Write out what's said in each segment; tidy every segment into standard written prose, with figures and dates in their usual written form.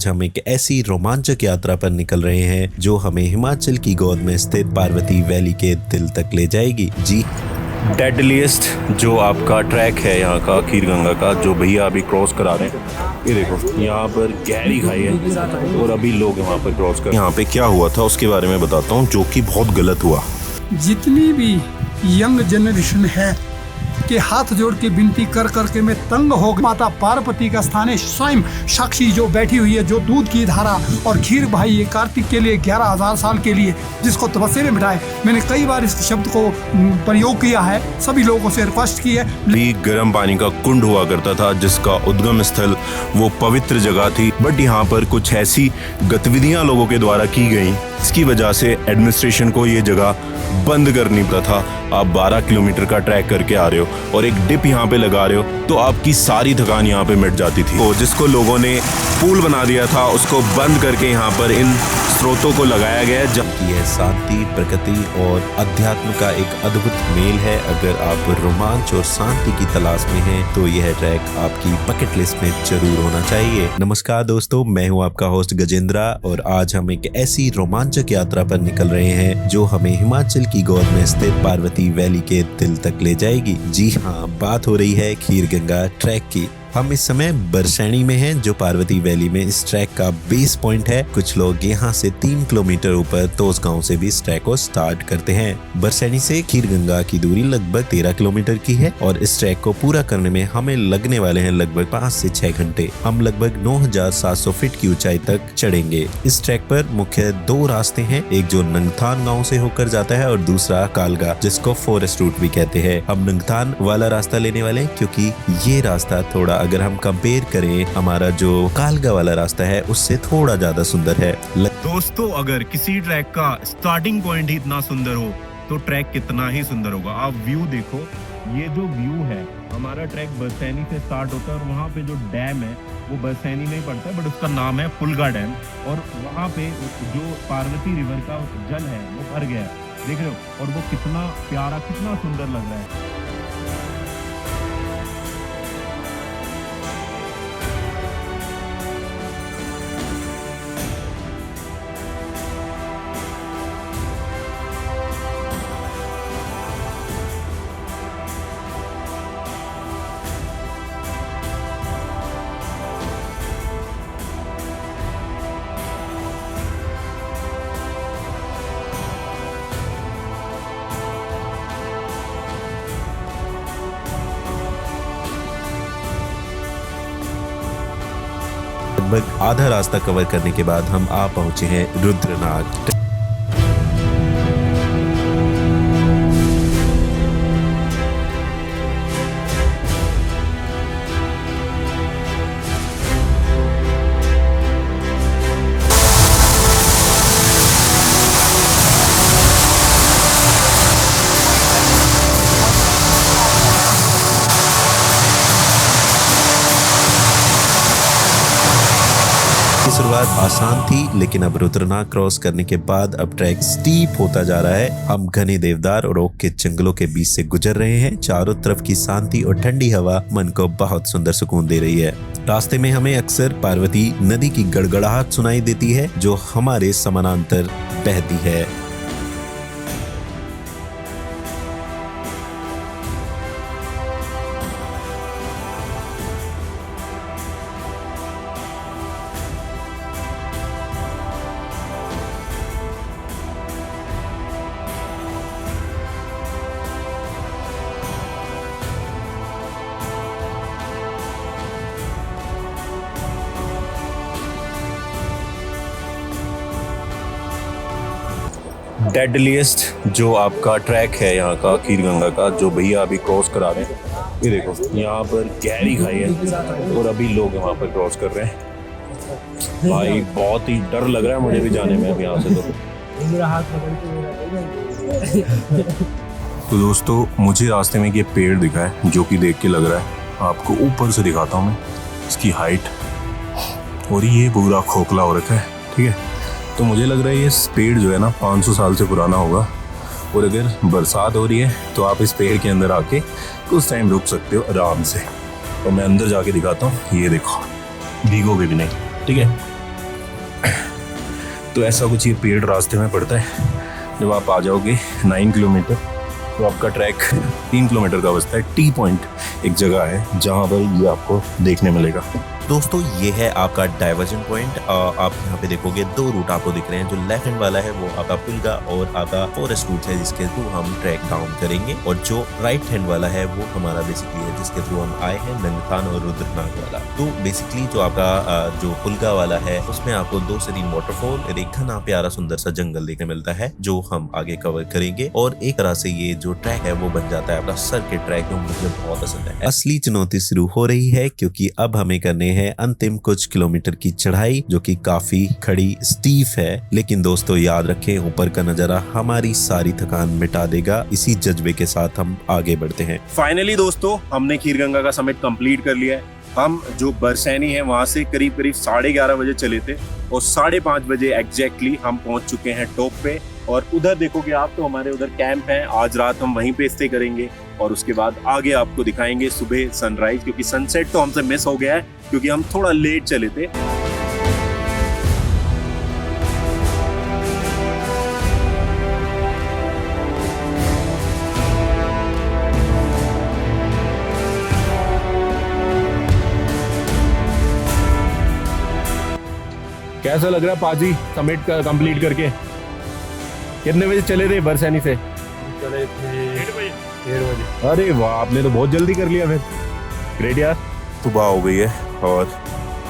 आज हम एक ऐसी रोमांचक यात्रा पर निकल रहे हैं जो हमें हिमाचल की गोद में स्थित पार्वती वैली के दिल तक ले जाएगी। जी, डेडलीस्ट जो आपका ट्रैक है यहाँ का खीरगंगा का, जो भैया अभी क्रॉस करा रहे हैं। ये देखो यहाँ पर गहरी खाई है और अभी लोग वहाँ पर क्रॉस कर। यहाँ पे क्या हुआ था उसके बारे में बताता हूँ, जो कि बहुत गलत हुआ। जितनी भी यंग जनरेशन है के हाथ जोड़ के विनती कर करके मैं तंग हो गया। माता पार्वती का स्थान है, स्वयं साक्षी जो बैठी हुई है, जो दूध की धारा और खीर भाई ये कार्तिक के लिए 11,000 साल के लिए जिसको तपस्या में बिठाए। मैंने कई बार इस शब्द को प्रयोग किया है, सभी लोगों से रिक्वेस्ट की है। गर्म पानी का कुंड हुआ करता था जिसका उद्गम स्थल वो पवित्र जगह थी, बट यहाँ पर कुछ ऐसी गतिविधियां लोगों के द्वारा की गई इसकी वजह से एडमिनिस्ट्रेशन को ये जगह बंद करनी पड़ा था। आप 12 किलोमीटर का ट्रैक करके आ रहे हो और एक डिप यहाँ पे लगा रहे हो तो आपकी सारी थकान यहाँ पे मिट जाती थी। तो जिसको लोगों ने पुल बना दिया था उसको बंद करके यहाँ पर इन स्रोतों को लगाया गया है, जबकि यह शांति, प्रकृति और अध्यात्म का एक अद्भुत मेल है। अगर आप रोमांच और शांति की तलाश में हैं तो यह ट्रैक आपकी बकेट लिस्ट में जरूर होना चाहिए। नमस्कार दोस्तों, मैं हूं आपका होस्ट गजेंद्रा और आज हम एक ऐसी रोमांचक यात्रा पर निकल रहे हैं जो हमें हिमाचल की गोद में स्थित पार्वती वैली के दिल तक ले जाएगी। जी हाँ, बात हो रही है खीरगंगा ट्रैक की। हम इस समय बरसैनी में हैं, जो पार्वती वैली में इस ट्रैक का बेस पॉइंट है। कुछ लोग यहाँ से 3 किलोमीटर ऊपर तोस गांव से भी इस ट्रैक को स्टार्ट करते हैं। बरसैनी से खीरगंगा की दूरी लगभग 13 किलोमीटर की है और इस ट्रैक को पूरा करने में हमें लगने वाले हैं लगभग 5 से 6 घंटे। हम लगभग 9,700 फीट की ऊंचाई तक चढ़ेंगे। इस ट्रैक पर मुख्य 2 रास्ते हैं, एक जो नंगथान गाँव से होकर जाता है और दूसरा कालगा, जिसको फॉरेस्ट रूट भी कहते हैं। हम नंगथान वाला रास्ता लेने वाले हैं क्योंकि ये रास्ता थोड़ा, अगर हम कंपेयर करें हमारा जो कालगा वाला रास्ता है उससे थोड़ा ज्यादा सुंदर है। दोस्तों, अगर किसी ट्रैक का स्टार्टिंग पॉइंट ही इतना सुंदर हो तो ट्रैक कितना ही सुंदर होगा। आप व्यू देखो, ये जो व्यू है, हमारा ट्रैक बरसैनी से स्टार्ट होता है और वहाँ पे जो डैम है वो बरसैनी में ही पड़ता है, बट उसका नाम है पुलगा डैम। और वहाँ पे जो पार्वती रिवर का जल है वो भर गया है, देख रहे हो, और वो कितना प्यारा, कितना सुंदर लग रहा है। लगभग आधा रास्ता कवर करने के बाद हम आ पहुंचे हैं रुद्रनाग। शुरुआत आसान थी, लेकिन अब रुद्रनाग क्रॉस करने के बाद अब ट्रैक स्टीप होता जा रहा है। हम घने देवदार और ओक के जंगलों के बीच से गुजर रहे हैं। चारों तरफ की शांति और ठंडी हवा मन को बहुत सुंदर सुकून दे रही है। रास्ते में हमें अक्सर पार्वती नदी की गड़गड़ाहट सुनाई देती है जो हमारे समानांतर बहती है। डेडलीस्ट जो आपका ट्रैक है यहाँ का खीरगंगा का, जो भैया अभी क्रॉस करा रहे हैं। ये देखो यहाँ पर गहरी खाई है और अभी लोग वहाँ पर क्रॉस कर रहे हैं। भाई बहुत ही डर लग रहा है मुझे भी जाने में अब यहाँ से। तो दोस्तों, मुझे रास्ते में ये पेड़ दिखा है जो कि देख के लग रहा है, आपको ऊपर से दिखाता हूँ मैं इसकी हाइट, और ये पूरा खोखला हो रखा है, ठीक है। तो मुझे लग रहा है ये पेड़ जो है ना 500 साल से पुराना होगा, और अगर बरसात हो रही है तो आप इस पेड़ के अंदर आके कुछ टाइम रुक सकते हो आराम से। तो मैं अंदर जाके दिखाता हूँ, ये देखो भीगोगे भी नहीं, ठीक है। तो ऐसा कुछ ये पेड़ रास्ते में पड़ता है। जब आप आ जाओगे 9 किलोमीटर तो आपका ट्रैक 3 किलोमीटर का बचता है। टी पॉइंट एक जगह है जहाँ पर ये आपको देखने मिलेगा। दोस्तों ये है आपका डाइवर्जन पॉइंट। आप यहाँ पे देखोगे 2 रूट आपको दिख रहे हैं। जो लेफ्ट हैंड वाला है वो आपका पुलगा और आपका फॉरेस्ट रूट है जिसके थ्रू हम ट्रैक डाउन करेंगे, और जो राइट हैंड वाला है वो हमारा बेसिकली है जिसके थ्रू हम आए हैं, नंगथान और रुद्रनाग वाला। तो बेसिकली जो आपका जो पुलगा वाला है उसमें आपको 2 से 3 वाटरफॉल और एक घना प्यारा सुंदर सा जंगल देखने मिलता है जो हम आगे कवर करेंगे, और एक तरह से ये जो ट्रैक है वो बन जाता है आपका सर्किट ट्रैक जो मुझे बहुत पसंद है। असली चुनौती शुरू हो रही है क्योंकि अब हमें करने है अंतिम कुछ किलोमीटर की चढ़ाई जो कि काफी खड़ी स्टीफ है, लेकिन दोस्तों याद रखें ऊपर का नजारा हमारी सारी थकान मिटा देगा। इसी जज्बे के साथ हम आगे बढ़ते हैं। फाइनली दोस्तों हमने खीरगंगा का समिट कंप्लीट कर लिया है। हम जो बरसैनी है वहां से करीब 11:30 बजे चले थे और 5:30 बजे एग्जैक्टली हम पहुंच चुके हैं टॉप पे। और उधर देखोगे आप तो हमारे उधर कैंप है। आज रात हम वहीं पे स्टे करेंगे और उसके बाद आगे आपको दिखाएंगे सुबह सनराइज, क्योंकि सनसेट तो हमसे मिस हो गया है क्योंकि हम थोड़ा लेट चले थे। कैसा लग रहा है पाजी समिट का कंप्लीट करके? कितने बजे चले थे बरसैनी से? चले थे 1:30 बजे। अरे वाह, आपने तो बहुत जल्दी कर लिया फिर। ग्रेट यार। सुबह हो गई है और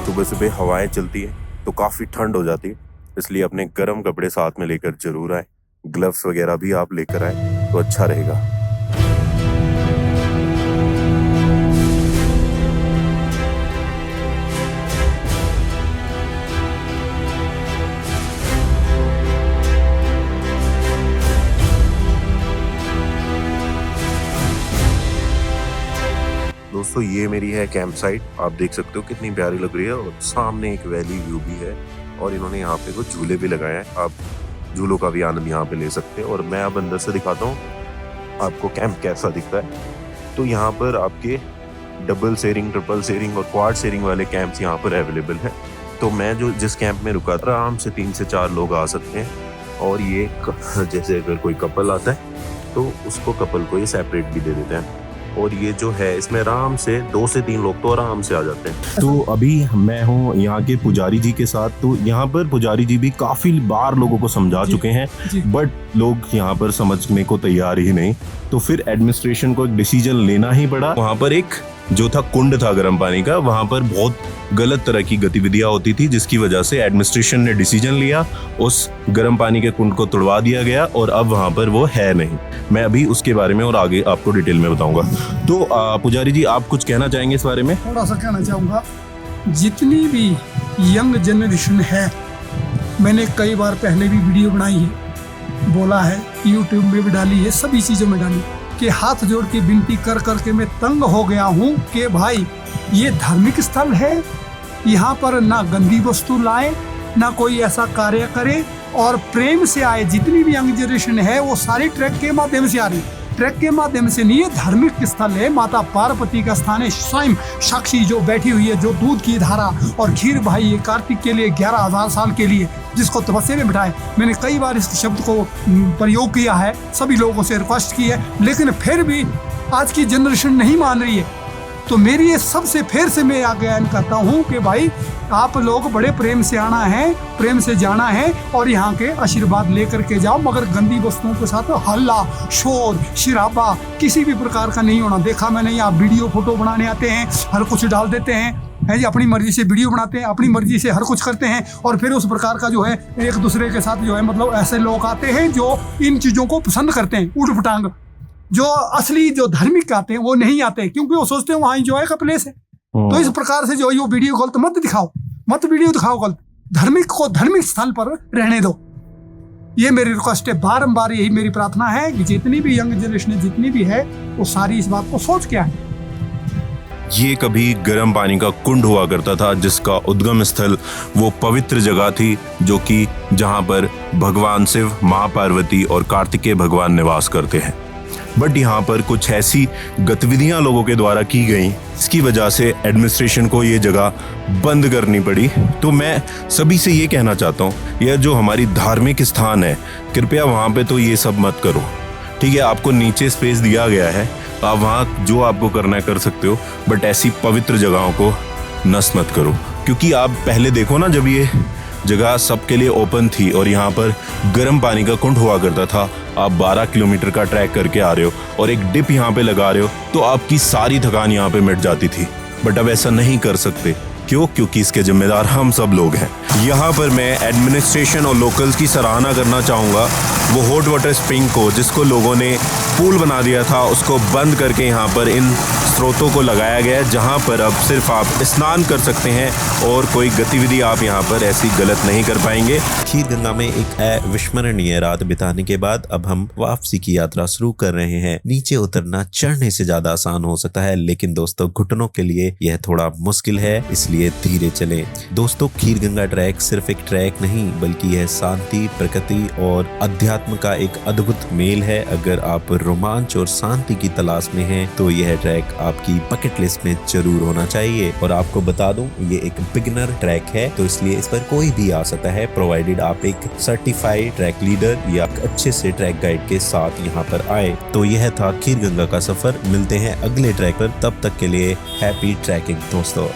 सुबह सुबह हवाएं चलती है तो काफ़ी ठंड हो जाती है, इसलिए अपने गर्म कपड़े साथ में लेकर जरूर आए। ग्लव्स वगैरह भी आप लेकर आए तो अच्छा रहेगा। दोस्तों ये मेरी है कैंप साइट, आप देख सकते हो कितनी प्यारी लग रही है, और सामने एक वैली व्यू भी है और इन्होंने यहाँ पे कुछ झूले भी लगाए हैं। आप झूलों का भी आनंद यहाँ पे ले सकते हैं। और मैं अब अंदर से दिखाता हूँ आपको कैंप कैसा दिखता है। तो यहाँ पर आपके डबल शेयरिंग, ट्रिपल शेयरिंग और क्वाड शेयरिंग वाले कैंप्स यहाँ पर अवेलेबल हैं। तो मैं जो जिस कैंप में रुका था आराम से 3 से 4 लोग आ सकते हैं। और ये जैसे अगर कोई कपल आता है तो उसको कपल को ये सेपरेट भी दे देते हैं। और ये जो है इसमें आराम से 2 से 3 लोग तो आराम से आ जाते हैं। तो अभी मैं हूँ यहाँ के पुजारी जी के साथ। तो यहाँ पर पुजारी जी भी काफी बार लोगों को समझा चुके हैं, बट लोग यहाँ पर समझने को तैयार ही नहीं। तो फिर एडमिनिस्ट्रेशन को एक डिसीजन लेना ही पड़ा। वहाँ पर एक जो था कुंड था गर्म पानी का, वहाँ पर बहुत गलत तरह की गतिविधियां होती थी, जिसकी वजह से एडमिनिस्ट्रेशन ने डिसीजन लिया उस गर्म पानी के कुंड को तोड़वा दिया गया और अब वहाँ पर वो है नहीं। मैं अभी उसके बारे में और आगे आपको डिटेल में बताऊंगा। तो पुजारी जी आप कुछ कहना चाहेंगे इस बारे में? थोड़ा सा कहना चाहूँगा, जितनी भी यंग जनरेशन है, मैंने कई बार पहले भी वीडियो बनाई है, बोला है, यूट्यूब में भी डाली है, सभी चीज़ों में डाली कि हाथ जोड़ के विनती कर करके मैं तंग हो गया हूँ कि भाई ये धार्मिक स्थल है, यहाँ पर ना गंदी वस्तु लाए, ना कोई ऐसा कार्य करे, और प्रेम से आए। जितनी भी यंग जनरेशन है वो सारी ट्रैक के माध्यम से आ रही है, ट्रैक के माध्यम से नहीं। ये धार्मिक स्थल है, माता पार्वती का स्थान है। स्वयं साक्षी जो बैठी हुई है, जो दूध की धारा और खीर भाई ये कार्तिक के लिए 11,000 साल के लिए जिसको तपस्या में बिठाए। मैंने कई बार इस शब्द को प्रयोग किया है, सभी लोगों से रिक्वेस्ट की है, लेकिन फिर भी आज की जनरेशन नहीं मान रही है। तो मेरी ये सबसे फिर से मैं आज्ञान करता हूँ कि भाई आप लोग बड़े प्रेम से आना है, प्रेम से जाना है और यहाँ के आशीर्वाद लेकर के जाओ, मगर गंदी वस्तुओं के साथ हल्ला, शोर, शराबा किसी भी प्रकार का नहीं होना। देखा मैंने यहाँ वीडियो फोटो बनाने आते हैं, हर कुछ डाल देते हैं, है जी, अपनी मर्जी से वीडियो बनाते हैं, अपनी मर्जी से हर कुछ करते हैं, और फिर उस प्रकार का जो है एक दूसरे के साथ जो है मतलब ऐसे लोग आते हैं जो इन चीज़ों को पसंद करते हैं, उठ पटांग। जो असली जो धार्मिक आते हैं वो नहीं आते, क्योंकि वो सोचते हैं वहाँ एंजॉय का प्लेस है। तो इस प्रकार से जो ये वीडियो गलत मत दिखाओ, मत वीडियो दिखाओ गलत। धार्मिक को धार्मिक स्थल पर रहने दो, ये मेरी रिक्वेस्ट है। बारंबार यही मेरी प्रार्थना है कि जितनी भी यंग जनरेशन जितनी भी है वो सारी इस बात को सोच के आए। ये कभी गर्म पानी का कुंड हुआ करता था जिसका उद्गम स्थल वो पवित्र जगह थी, जो कि जहाँ पर भगवान शिव, माँ पार्वती और कार्तिकेय भगवान निवास करते हैं। बट यहाँ पर कुछ ऐसी गतिविधियां लोगों के द्वारा की गई, इसकी वजह से एडमिनिस्ट्रेशन को ये जगह बंद करनी पड़ी। तो मैं सभी से ये कहना चाहता हूँ, यह जो हमारी धार्मिक स्थान है, कृपया वहाँ पे तो ये सब मत करो, ठीक है। आपको नीचे स्पेस दिया गया है, आप वहाँ जो आपको करना है कर सकते हो, बट ऐसी पवित्र जगहों को नष्ट मत करो। क्योंकि आप पहले देखो ना, जब ये जगह सबके लिए ओपन थी और यहाँ पर गर्म पानी का कुंड हुआ करता था, आप 12 किलोमीटर का ट्रैक करके आ रहे हो और एक डिप यहाँ पे लगा रहे हो, तो आपकी सारी थकान यहाँ पे मिट जाती थी। बट अब ऐसा नहीं कर सकते। क्यों? क्योंकि इसके जिम्मेदार हम सब लोग हैं। यहाँ पर मैं एडमिनिस्ट्रेशन और लोकल्स की सराहना करना चाहूँगा, वो हॉट वाटर स्प्रिंग को, जिसको लोगों ने पूल बना दिया था, उसको बंद करके यहाँ पर इन स्रोतों को लगाया गया है, जहाँ पर अब सिर्फ आप स्नान कर सकते हैं और कोई गतिविधि आप यहाँ पर ऐसी गलत नहीं कर पाएंगे। खीर गंगा में एक अविस्मरणीय रात बिताने के बाद अब हम वापसी की यात्रा शुरू कर रहे हैं। नीचे उतरना चढ़ने से ज्यादा आसान हो सकता है, लेकिन दोस्तों घुटनों के लिए यह थोड़ा मुश्किल है, इसलिए धीरे चलें। दोस्तों खीर गंगा ट्रैक सिर्फ एक ट्रैक नहीं, बल्कि यह शांति, प्रकृति और अध्यात्म का एक अद्भुत मेल है। अगर आप रोमांच और शांति की तलाश में हैं, तो यह ट्रैक आपकी बकेट लिस्ट में जरूर होना चाहिए। और आपको बता दूं, ये एक बिगिनर ट्रैक है, तो इसलिए इस पर कोई भी आ सकता है, प्रोवाइडेड आप एक सर्टिफाइड ट्रैक लीडर या अच्छे से ट्रैक गाइड के साथ यहाँ पर आए। तो यह था खीर गंगा का सफर। मिलते हैं अगले ट्रैक पर, तब तक के लिए हैप्पी ट्रैकिंग दोस्तों।